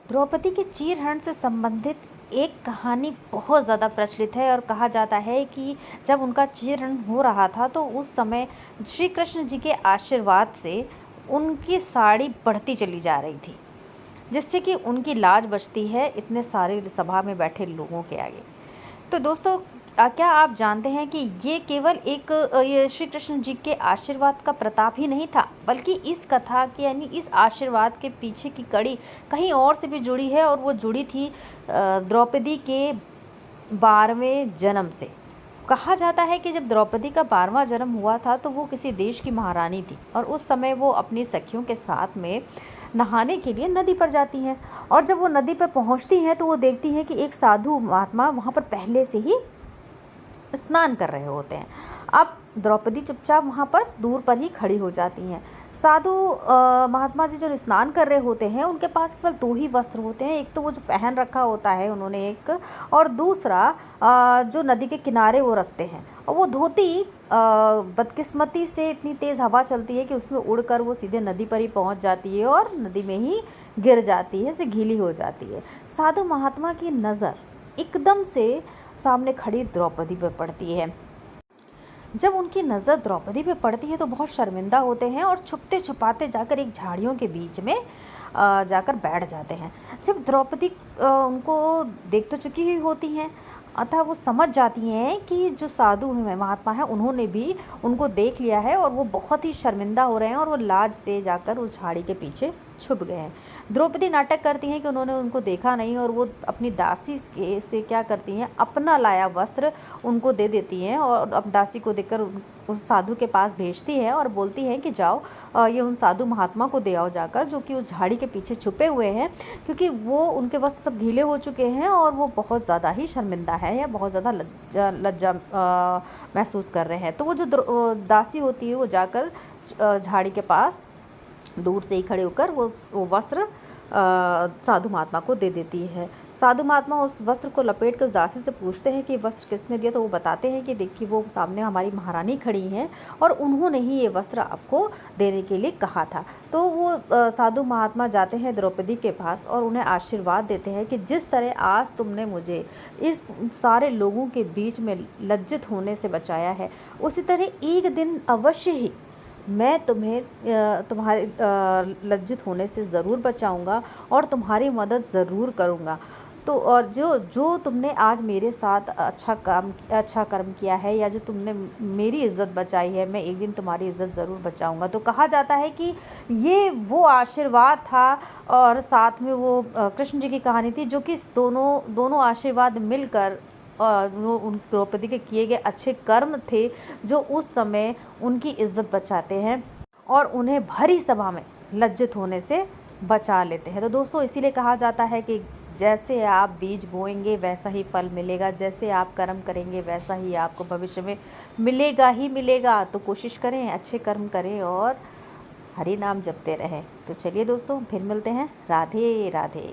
द्रौपदी के चीरहरण से संबंधित एक कहानी बहुत ज़्यादा प्रचलित है और कहा जाता है कि जब उनका चीरहरण हो रहा था तो उस समय श्री कृष्ण जी के आशीर्वाद से उनकी साड़ी बढ़ती चली जा रही थी, जिससे कि उनकी लाज बचती है इतने सारे सभा में बैठे लोगों के आगे। तो दोस्तों, क्या आप जानते हैं कि ये केवल एक ये श्री कृष्ण जी के आशीर्वाद का प्रताप ही नहीं था, बल्कि इस कथा के यानी इस आशीर्वाद के पीछे की कड़ी कहीं और से भी जुड़ी है, और वो जुड़ी थी द्रौपदी के 12वें जन्म से। कहा जाता है कि जब द्रौपदी का 12वां जन्म हुआ था तो वो किसी देश की महारानी थी, और उस समय वो अपनी सखियों के साथ में नहाने के लिए नदी पर जाती हैं। और जब वो नदी पर पहुंचती हैं तो वो देखती हैं कि एक साधु महात्मा वहाँ पर पहले से ही स्नान कर रहे होते हैं। अब द्रौपदी चुपचाप वहाँ पर दूर पर ही खड़ी हो जाती हैं। साधु महात्मा जी जो स्नान कर रहे होते हैं उनके पास केवल दो ही वस्त्र होते हैं, एक तो वो जो पहन रखा होता है उन्होंने एक, और दूसरा जो नदी के किनारे वो रखते हैं। और वो धोती बदकिस्मती से इतनी तेज़ हवा चलती है कि उसमें उड़कर वो सीधे नदी पर ही पहुंच जाती है और नदी में ही गिर जाती है, से गीली हो जाती है। साधु महात्मा की नज़र एकदम से सामने खड़ी द्रौपदी पर पड़ती है। जब उनकी नज़र द्रौपदी पे पड़ती है तो बहुत शर्मिंदा होते हैं और छुपते छुपाते जाकर एक झाड़ियों के बीच में जाकर बैठ जाते हैं। जब द्रौपदी उनको देख तो चुकी हुई होती हैं, अतः वो समझ जाती हैं कि जो साधु हैं महात्मा हैं उन्होंने भी उनको देख लिया है, और वो बहुत ही शर्मिंदा हो रहे हैं और वो लाज से जाकर उस झाड़ी के पीछे छुप गए हैं। द्रौपदी नाटक करती हैं कि उन्होंने उनको देखा नहीं, और वो अपनी दासी से क्या करती हैं, अपना लाया वस्त्र उनको दे देती हैं और अब दासी को देकर उस साधु के पास भेजती है और बोलती हैं कि जाओ ये उन साधु महात्मा को दे आओ जाकर, जो कि उस झाड़ी के पीछे छुपे हुए हैं, क्योंकि वो उनके वस्त्र सब गीले हो चुके हैं और वो बहुत ज़्यादा ही शर्मिंदा है या बहुत ज़्यादा लज्जा महसूस कर रहे हैं। तो वो जो दासी होती है वो जाकर झाड़ी के पास दूर से ही खड़े होकर वो वस्त्र साधु महात्मा को दे देती है। साधु महात्मा उस वस्त्र को लपेट कर उस दासी से पूछते हैं कि वस्त्र किसने दिया, तो वो बताते हैं कि देखिए वो सामने हमारी महारानी खड़ी हैं और उन्होंने ही ये वस्त्र आपको देने के लिए कहा था। तो वो साधु महात्मा जाते हैं द्रौपदी के पास और उन्हें आशीर्वाद देते हैं कि जिस तरह आज तुमने मुझे इस सारे लोगों के बीच में लज्जित होने से बचाया है, उसी तरह एक दिन अवश्य ही मैं तुम्हें तुम्हारे लज्जित होने से ज़रूर बचाऊंगा और तुम्हारी मदद ज़रूर करूंगा। तो और जो तुमने आज मेरे साथ अच्छा कर्म किया है, या जो तुमने मेरी इज़्ज़त बचाई है, मैं एक दिन तुम्हारी इज़्ज़त ज़रूर बचाऊंगा। तो कहा जाता है कि ये वो आशीर्वाद था, और साथ में वो कृष्ण जी की कहानी थी, जो कि दोनों आशीर्वाद मिलकर वो उन द्रौपदी के किए गए अच्छे कर्म थे, जो उस समय उनकी इज्जत बचाते हैं और उन्हें भरी सभा में लज्जित होने से बचा लेते हैं। तो दोस्तों, इसीलिए कहा जाता है कि जैसे आप बीज बोएंगे वैसा ही फल मिलेगा, जैसे आप कर्म करेंगे वैसा ही आपको भविष्य में मिलेगा ही मिलेगा। तो कोशिश करें, अच्छे कर्म करें और हरि नाम जपते रहें। तो चलिए दोस्तों, फिर मिलते हैं। राधे राधे।